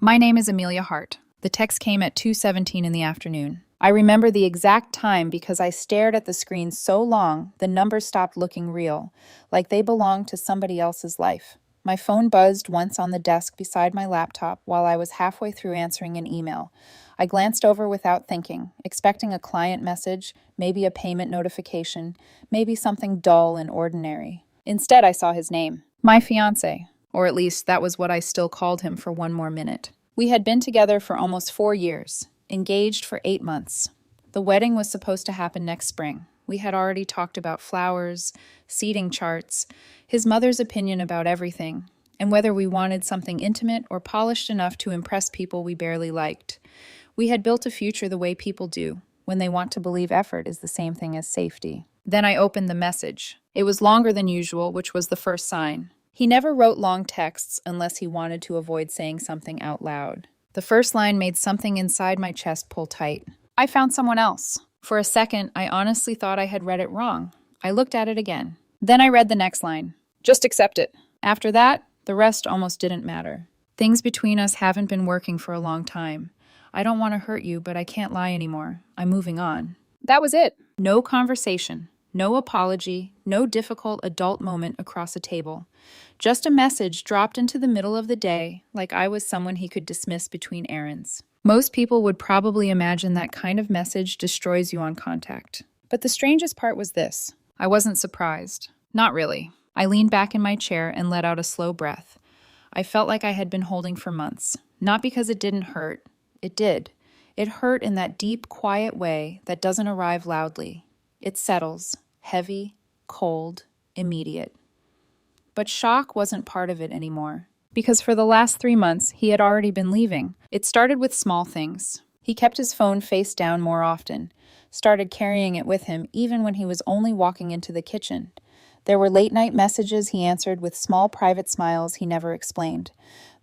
My name is Amelia Hart. The text came at 2:17 in the afternoon. I remember the exact time because I stared at the screen so long the numbers stopped looking real, like they belonged to somebody else's life. My phone buzzed once on the desk beside my laptop while I was halfway through answering an email. I glanced over without thinking, expecting a client message, maybe a payment notification, maybe something dull and ordinary. Instead, I saw his name, my fiancé. Or at least that was what I still called him for one more minute. We had been together for almost 4 years, engaged for 8 months. The wedding was supposed to happen next spring. We had already talked about flowers, seating charts, his mother's opinion about everything, and whether we wanted something intimate or polished enough to impress people we barely liked. We had built a future the way people do, when they want to believe effort is the same thing as safety. Then I opened the message. It was longer than usual, which was the first sign. He never wrote long texts unless he wanted to avoid saying something out loud. The first line made something inside my chest pull tight. I found someone else. For a second, I honestly thought I had read it wrong. I looked at it again. Then I read the next line. Just accept it. After that, the rest almost didn't matter. Things between us haven't been working for a long time. I don't want to hurt you, but I can't lie anymore. I'm moving on. That was it. No conversation. No apology, no difficult adult moment across a table. Just a message dropped into the middle of the day, like I was someone he could dismiss between errands. Most people would probably imagine that kind of message destroys you on contact. But the strangest part was this. I wasn't surprised. Not really. I leaned back in my chair and let out a slow breath. I felt like I had been holding for months. Not because it didn't hurt. It did. It hurt in that deep, quiet way that doesn't arrive loudly. It settles, heavy, cold, immediate. But shock wasn't part of it anymore, because for the last 3 months, he had already been leaving. It started with small things. He kept his phone face down more often, started carrying it with him even when he was only walking into the kitchen. There were late-night messages he answered with small private smiles he never explained.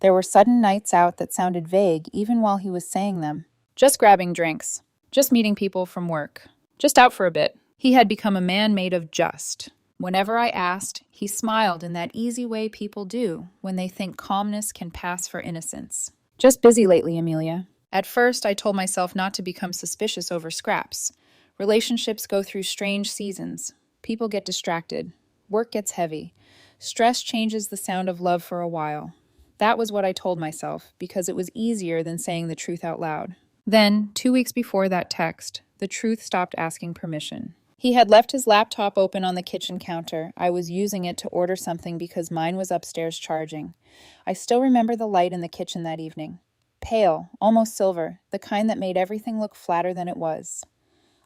There were sudden nights out that sounded vague even while he was saying them. Just grabbing drinks. Just meeting people from work. Just out for a bit. He had become a man made of just. Whenever I asked, he smiled in that easy way people do when they think calmness can pass for innocence. Just busy lately, Amelia. At first, I told myself not to become suspicious over scraps. Relationships go through strange seasons. People get distracted. Work gets heavy. Stress changes the sound of love for a while. That was what I told myself, because it was easier than saying the truth out loud. Then, 2 weeks before that text, the truth stopped asking permission. He had left his laptop open on the kitchen counter. I was using it to order something because mine was upstairs charging. I still remember the light in the kitchen that evening. Pale, almost silver, the kind that made everything look flatter than it was.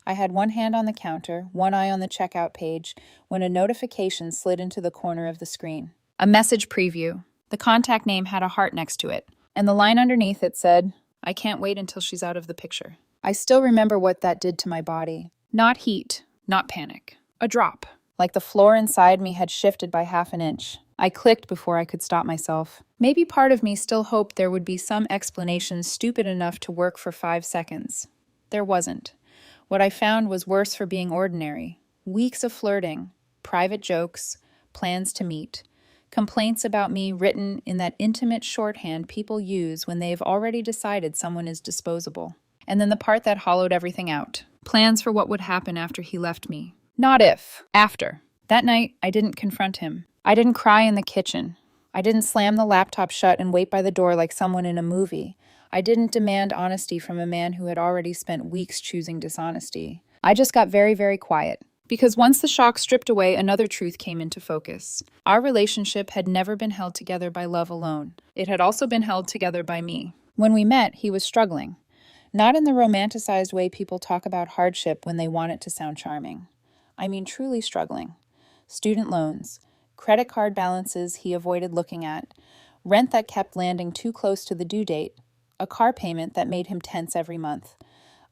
I had one hand on the counter, one eye on the checkout page, when a notification slid into the corner of the screen. A message preview. The contact name had a heart next to it, and the line underneath it said, "I can't wait until she's out of the picture." I still remember what that did to my body. Not heat. Not panic. A drop. Like the floor inside me had shifted by half an inch. I clicked before I could stop myself. Maybe part of me still hoped there would be some explanation stupid enough to work for 5 seconds. There wasn't. What I found was worse for being ordinary. Weeks of flirting, private jokes, plans to meet, complaints about me written in that intimate shorthand people use when they've already decided someone is disposable. And then the part that hollowed everything out. Plans for what would happen after he left me. Not if. After. That night, I didn't confront him. I didn't cry in the kitchen. I didn't slam the laptop shut and wait by the door like someone in a movie. I didn't demand honesty from a man who had already spent weeks choosing dishonesty. I just got very, very quiet. Because once the shock stripped away, another truth came into focus. Our relationship had never been held together by love alone. It had also been held together by me. When we met, he was struggling. Not in the romanticized way people talk about hardship when they want it to sound charming. I mean truly struggling. Student loans, credit card balances he avoided looking at, rent that kept landing too close to the due date, a car payment that made him tense every month,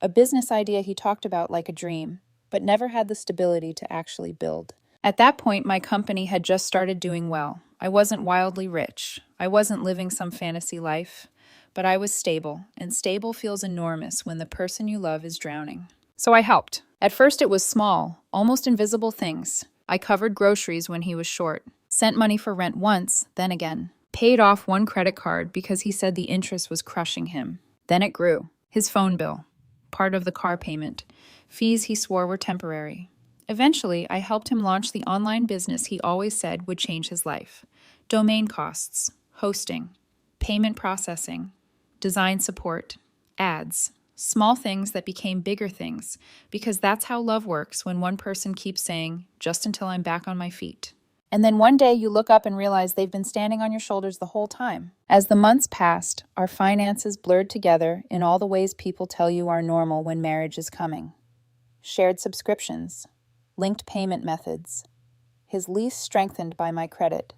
a business idea he talked about like a dream, but never had the stability to actually build. At that point, my company had just started doing well. I wasn't wildly rich. I wasn't living some fantasy life. But I was stable, and stable feels enormous when the person you love is drowning. So I helped. At first it was small, almost invisible things. I covered groceries when he was short, sent money for rent once, then again. paid off one credit card because he said the interest was crushing him. Then it grew. His phone bill, part of the car payment, fees he swore were temporary. Eventually, I helped him launch the online business he always said would change his life. Domain costs, hosting, payment processing, design support, ads, small things that became bigger things, because that's how love works when one person keeps saying, just until I'm back on my feet. And then one day you look up and realize they've been standing on your shoulders the whole time. As the months passed, our finances blurred together in all the ways people tell you are normal when marriage is coming. Shared subscriptions, linked payment methods, his lease strengthened by my credit,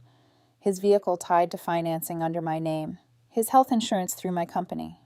his vehicle tied to financing under my name, his health insurance through my company.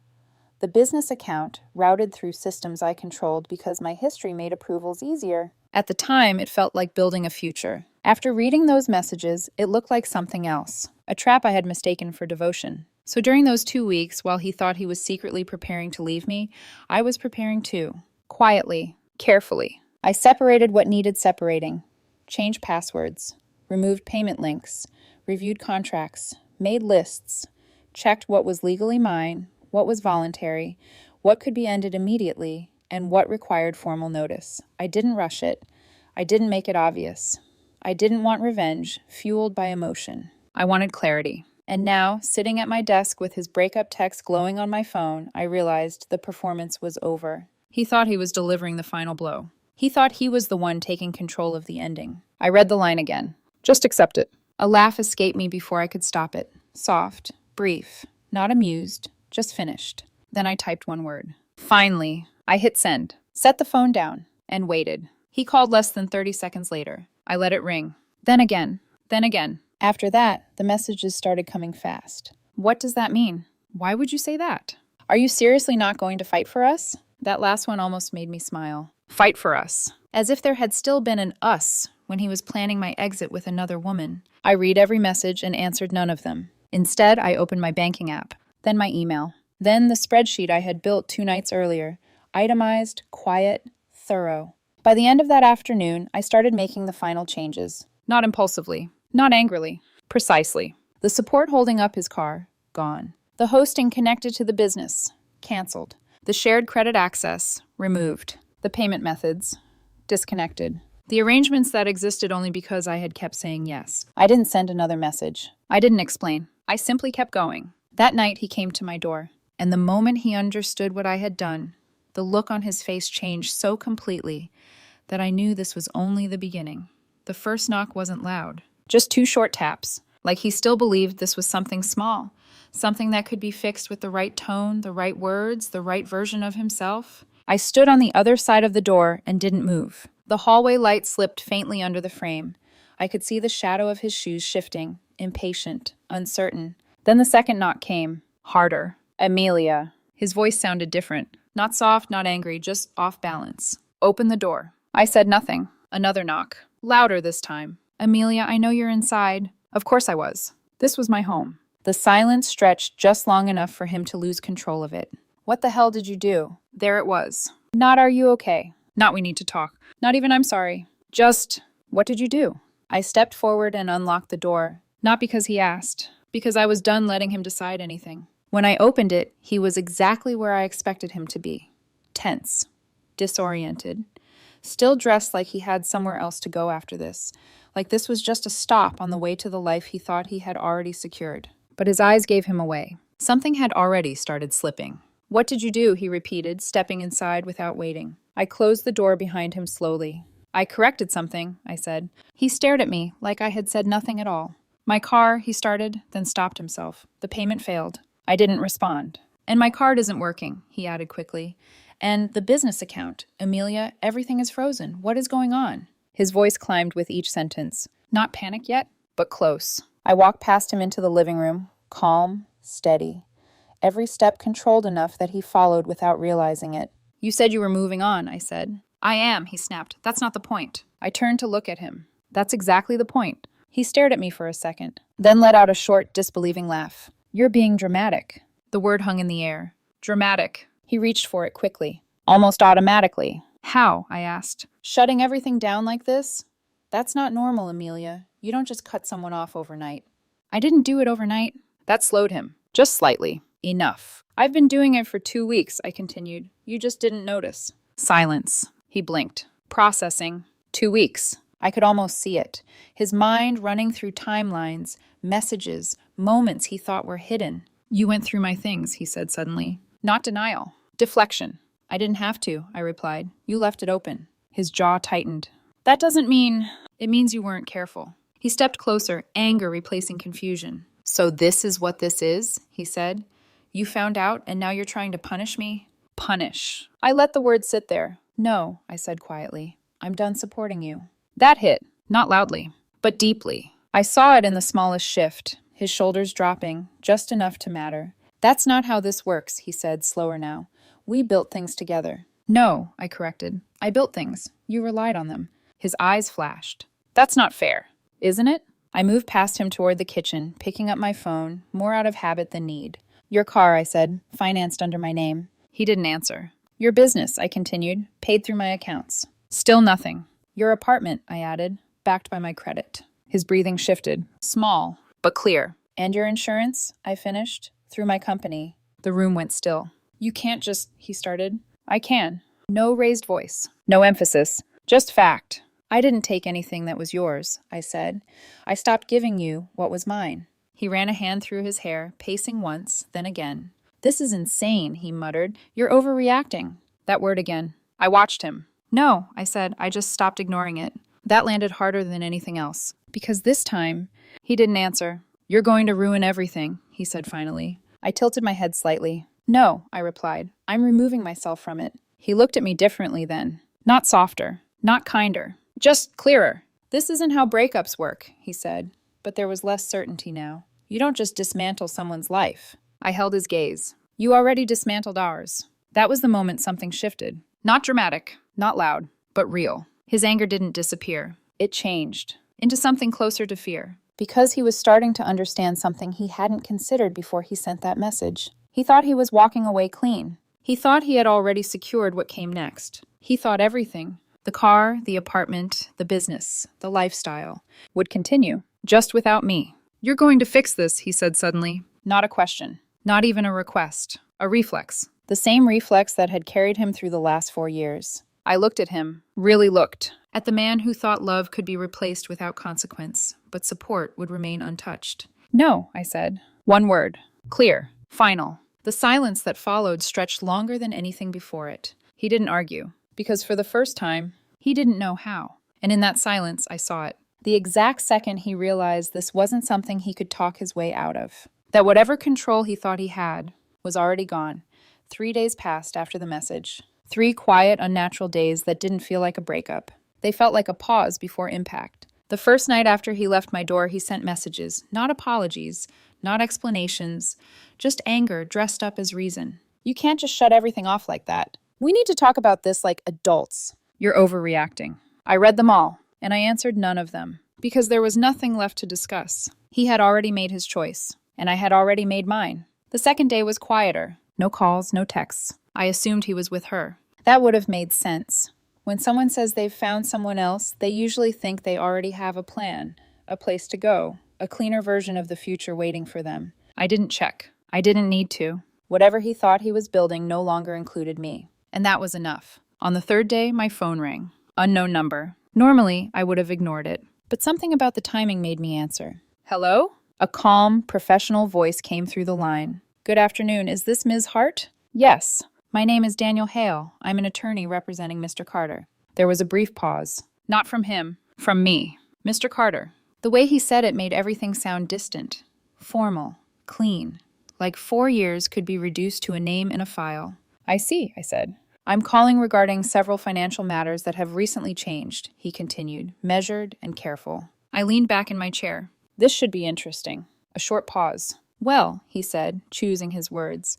The business account routed through systems I controlled because my history made approvals easier. At the time, it felt like building a future. After reading those messages, it looked like something else, a trap I had mistaken for devotion. So during those 2 weeks, while he thought he was secretly preparing to leave me, I was preparing too. Quietly, carefully. I separated what needed separating, changed passwords, removed payment links, reviewed contracts, made lists, checked what was legally mine, what was voluntary, what could be ended immediately, and what required formal notice. I didn't rush it. I didn't make it obvious. I didn't want revenge, fueled by emotion. I wanted clarity. And now, sitting at my desk with his breakup text glowing on my phone, I realized the performance was over. He thought he was delivering the final blow. He thought he was the one taking control of the ending. I read the line again. Just accept it. A laugh escaped me before I could stop it. Soft, brief, not amused, just finished. Then I typed one word. Finally, I hit send, set the phone down, and waited. He called less than 30 seconds later. I let it ring. Then again. Then again. After that, the messages started coming fast. What does that mean? Why would you say that? Are you seriously not going to fight for us? That last one almost made me smile. Fight for us. As if there had still been an us when he was planning my exit with another woman. I read every message and answered none of them. Instead, I opened my banking app, then my email, then the spreadsheet I had built 2 nights earlier. Itemized, quiet, thorough. By the end of that afternoon, I started making the final changes. Not impulsively, not angrily, precisely. The support holding up his car, gone. The hosting connected to the business, canceled. The shared credit access, removed. The payment methods, disconnected. The arrangements that existed only because I had kept saying yes. I didn't send another message. I didn't explain. I simply kept going. That night he came to my door, and the moment he understood what I had done, the look on his face changed so completely that I knew this was only the beginning. The first knock wasn't loud, just 2 short taps, like he still believed this was something small, something that could be fixed with the right tone, the right words, the right version of himself. I stood on the other side of the door and didn't move. The hallway light slipped faintly under the frame. I could see the shadow of his shoes shifting, impatient, uncertain. Then the second knock came, harder. Amelia. His voice sounded different. Not soft, not angry, just off balance. Open the door. I said nothing. Another knock. Louder this time. Amelia, I know you're inside. Of course I was. This was my home. The silence stretched just long enough for him to lose control of it. What the hell did you do? There it was. Not are you okay? Not we need to talk. Not even I'm sorry. Just, what did you do? I stepped forward and unlocked the door. Not because he asked. Because I was done letting him decide anything. When I opened it, he was exactly where I expected him to be. Tense. Disoriented. Still dressed like he had somewhere else to go after this. Like this was just a stop on the way to the life he thought he had already secured. But his eyes gave him away. Something had already started slipping. What did you do? He repeated, stepping inside without waiting. I closed the door behind him slowly. I corrected something, I said. He stared at me like I had said nothing at all. My car, he started, then stopped himself. The payment failed. I didn't respond. And my card isn't working, he added quickly. And the business account. Amelia, everything is frozen. What is going on? His voice climbed with each sentence. Not panic yet, but close. I walked past him into the living room, calm, steady. Every step controlled enough that he followed without realizing it. You said you were moving on, I said. I am, he snapped. That's not the point. I turned to look at him. That's exactly the point. He stared at me for a second, then let out a short, disbelieving laugh. You're being dramatic. The word hung in the air. Dramatic. He reached for it quickly, almost automatically. How? I asked. Shutting everything down like this? That's not normal, Amelia. You don't just cut someone off overnight. I didn't do it overnight. That slowed him, just slightly. Enough. I've been doing it for 2 weeks, I continued. You just didn't notice. Silence. He blinked. Processing. 2 weeks. I could almost see it. His mind running through timelines, messages, moments he thought were hidden. You went through my things, he said suddenly. Not denial. Deflection. I didn't have to, I replied. You left it open. His jaw tightened. That doesn't mean... It means you weren't careful. He stepped closer, anger replacing confusion. So this is what this is, he said. You found out and now you're trying to punish me? Punish. I let the word sit there. No, I said quietly. I'm done supporting you. That hit, not loudly, but deeply. I saw it in the smallest shift, his shoulders dropping, just enough to matter. That's not how this works, he said, slower now. We built things together. No, I corrected. I built things. You relied on them. His eyes flashed. That's not fair, isn't it? I moved past him toward the kitchen, picking up my phone, more out of habit than need. Your car, I said, financed under my name. He didn't answer. Your business, I continued, paid through my accounts. Still nothing. Your apartment, I added, backed by my credit. His breathing shifted, small, but clear. And your insurance, I finished, through my company. The room went still. You can't just, he started. I can. No raised voice, no emphasis, just fact. I didn't take anything that was yours, I said. I stopped giving you what was mine. He ran a hand through his hair, pacing once, then again. This is insane, he muttered. You're overreacting. That word again. I watched him. No, I said. I just stopped ignoring it. That landed harder than anything else. Because this time, he didn't answer. You're going to ruin everything, he said finally. I tilted my head slightly. No, I replied. I'm removing myself from it. He looked at me differently then. Not softer, not kinder, just clearer. This isn't how breakups work, he said. But there was less certainty now. You don't just dismantle someone's life. I held his gaze. You already dismantled ours. That was the moment something shifted. Not dramatic, not loud, but real. His anger didn't disappear. It changed into something closer to fear. Because he was starting to understand something he hadn't considered before he sent that message. He thought he was walking away clean. He thought he had already secured what came next. He thought everything, the car, the apartment, the business, the lifestyle, would continue, just without me. You're going to fix this, he said suddenly. Not a question, not even a request, a reflex. The same reflex that had carried him through the last 4 years. I looked at him, really looked, at the man who thought love could be replaced without consequence, but support would remain untouched. No, I said. One word. Clear. Final. The silence that followed stretched longer than anything before it. He didn't argue, because for the first time, he didn't know how. And in that silence, I saw it. The exact second he realized this wasn't something he could talk his way out of. That whatever control he thought he had was already gone. 3 days passed after the message. 3 quiet, unnatural days that didn't feel like a breakup. They felt like a pause before impact. The first night after he left my door, he sent messages, not apologies, not explanations, just anger dressed up as reason. You can't just shut everything off like that. We need to talk about this like adults. You're overreacting. I read them all, and I answered none of them, because there was nothing left to discuss. He had already made his choice, and I had already made mine. The second day was quieter. No calls, no texts. I assumed he was with her. That would have made sense. When someone says they've found someone else, they usually think they already have a plan, a place to go, a cleaner version of the future waiting for them. I didn't check. I didn't need to. Whatever he thought he was building no longer included me. And that was enough. On the third day, my phone rang. Unknown number. Normally, I would have ignored it. But something about the timing made me answer. Hello? A calm, professional voice came through the line. Good afternoon. Is this Ms. Hart? Yes. My name is Daniel Hale. I'm an attorney representing Mr. Carter. There was a brief pause. Not from him. From me. Mr. Carter. The way he said it made everything sound distant. Formal. Clean. Like 4 years could be reduced to a name in a file. I see, I said. I'm calling regarding several financial matters that have recently changed, he continued, measured and careful. I leaned back in my chair. This should be interesting. A short pause. Well, he said, choosing his words.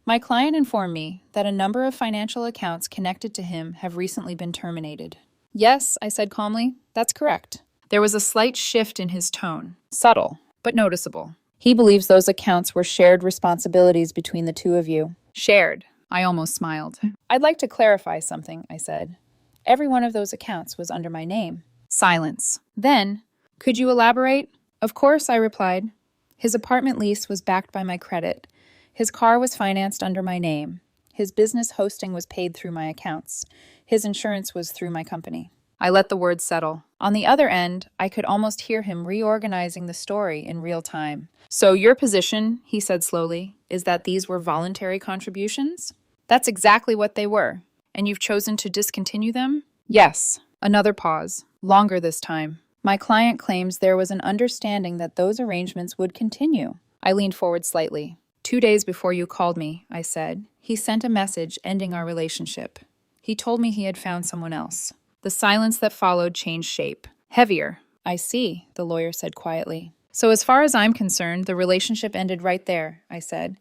My client informed me that a number of financial accounts connected to him have recently been terminated. Yes, I said calmly, that's correct. There was a slight shift in his tone, subtle, but noticeable. He believes those accounts were shared responsibilities between the two of you. Shared. I almost smiled. I'd like to clarify something, I said. Every one of those accounts was under my name. Silence. Then, could you elaborate? Of course, I replied. His apartment lease was backed by my credit. His car was financed under my name. His business hosting was paid through my accounts. His insurance was through my company. I let the words settle. On the other end, I could almost hear him reorganizing the story in real time. So your position, he said slowly, is that these were voluntary contributions? That's exactly what they were. And you've chosen to discontinue them? Yes. Another pause. Longer this time. My client claims there was an understanding that those arrangements would continue. I leaned forward slightly. 2 days before you called me, I said, he sent a message ending our relationship. He told me he had found someone else. The silence that followed changed shape. Heavier. I see, the lawyer said quietly. So as far as I'm concerned, the relationship ended right there, I said.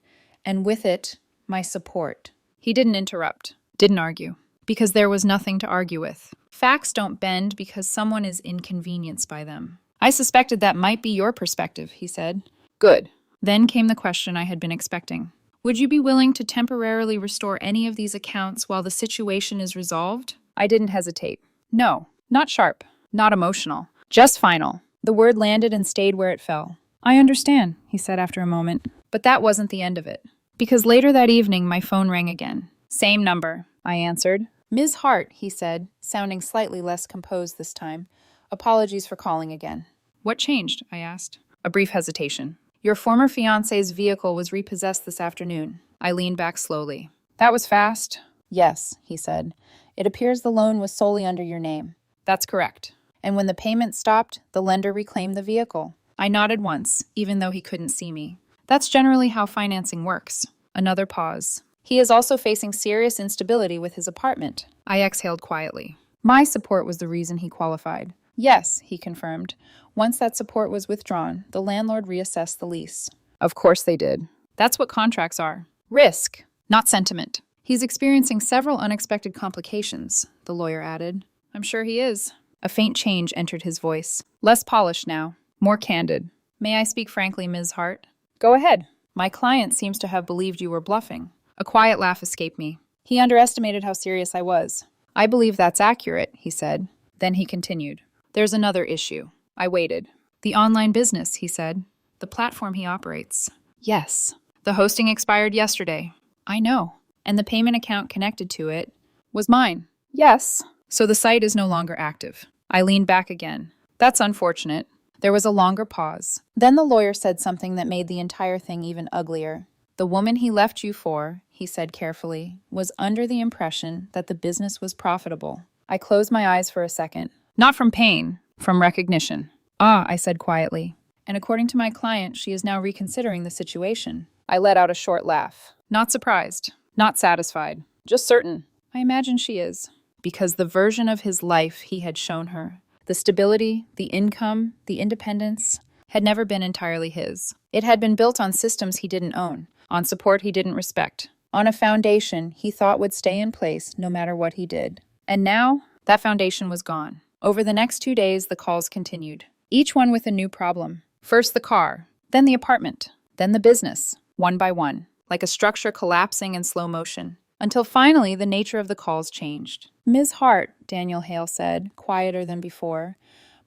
And with it, my support. He didn't interrupt, didn't argue, because there was nothing to argue with. Facts don't bend because someone is inconvenienced by them. I suspected that might be your perspective, he said. Good. Then came the question I had been expecting. Would you be willing to temporarily restore any of these accounts while the situation is resolved? I didn't hesitate. No, not sharp, not emotional, just final. The word landed and stayed where it fell. I understand, he said after a moment. But that wasn't the end of it. Because later that evening, my phone rang again. Same number, I answered. Ms. Hart, he said, sounding slightly less composed this time. Apologies for calling again. What changed? I asked. A brief hesitation. Your former fiancé's vehicle was repossessed this afternoon. I leaned back slowly. That was fast. Yes, he said. It appears the loan was solely under your name. That's correct. And when the payment stopped, the lender reclaimed the vehicle. I nodded once, even though he couldn't see me. That's generally how financing works. Another pause. He is also facing serious instability with his apartment. I exhaled quietly. My support was the reason he qualified. Yes, he confirmed. Once that support was withdrawn, the landlord reassessed the lease. Of course they did. That's what contracts are. Risk, not sentiment. He's experiencing several unexpected complications, the lawyer added. I'm sure he is. A faint change entered his voice. Less polished now, more candid. May I speak frankly, Ms. Hart? Go ahead. My client seems to have believed you were bluffing. A quiet laugh escaped me. He underestimated how serious I was. I believe that's accurate, he said. Then he continued. There's another issue. I waited. The online business, he said. The platform he operates. Yes. The hosting expired yesterday. I know. And the payment account connected to it was mine. Yes. So the site is no longer active. I leaned back again. That's unfortunate. There was a longer pause. Then the lawyer said something that made the entire thing even uglier. The woman he left you for, he said carefully, was under the impression that the business was profitable. I closed my eyes for a second. Not from pain, from recognition. Ah, I said quietly. And according to my client, she is now reconsidering the situation. I let out a short laugh. Not surprised, not satisfied, just certain. I imagine she is. Because the version of his life he had shown her, the stability, the income, the independence, had never been entirely his. It had been built on systems he didn't own, on support he didn't respect, on a foundation he thought would stay in place no matter what he did. And now, that foundation was gone. Over the next 2 days, the calls continued, each one with a new problem. First the car, then the apartment, then the business, one by one, like a structure collapsing in slow motion, until finally the nature of the calls changed. Ms. Hart, Daniel Hale said, quieter than before,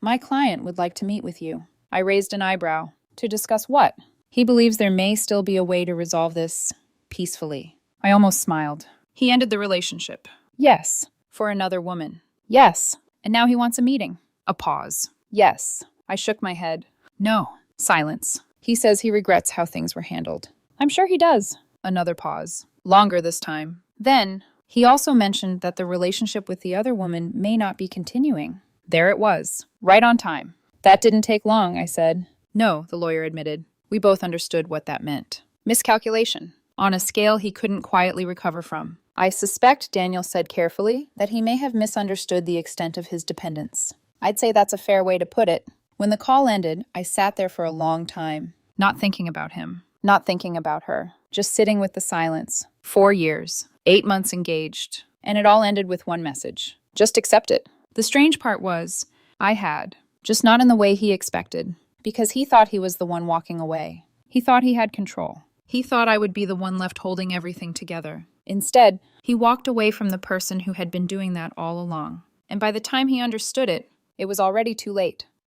my client would like to meet with you. I raised an eyebrow. To discuss what? He believes there may still be a way to resolve this peacefully. I almost smiled. He ended the relationship. Yes. For another woman. Yes. And now he wants a meeting. A pause. Yes. I shook my head. No. Silence. He says he regrets how things were handled. I'm sure he does. Another pause. Longer this time. Then, he also mentioned that the relationship with the other woman may not be continuing. There it was. Right on time. That didn't take long, I said. No, the lawyer admitted. We both understood what that meant. Miscalculation. On a scale he couldn't quietly recover from. I suspect, Daniel said carefully, that he may have misunderstood the extent of his dependence. I'd say that's a fair way to put it. When the call ended, I sat there for a long time, not thinking about him, not thinking about her, just sitting with the silence. 4 years, 8 months engaged, and it all ended with one message. Just accept it. The strange part was, I had, just not in the way he expected, because he thought he was the one walking away. He thought he had control. He thought I would be the one left holding everything together. Instead, he walked away from the person who had been doing that all along. And by the time he understood it, it was already too late.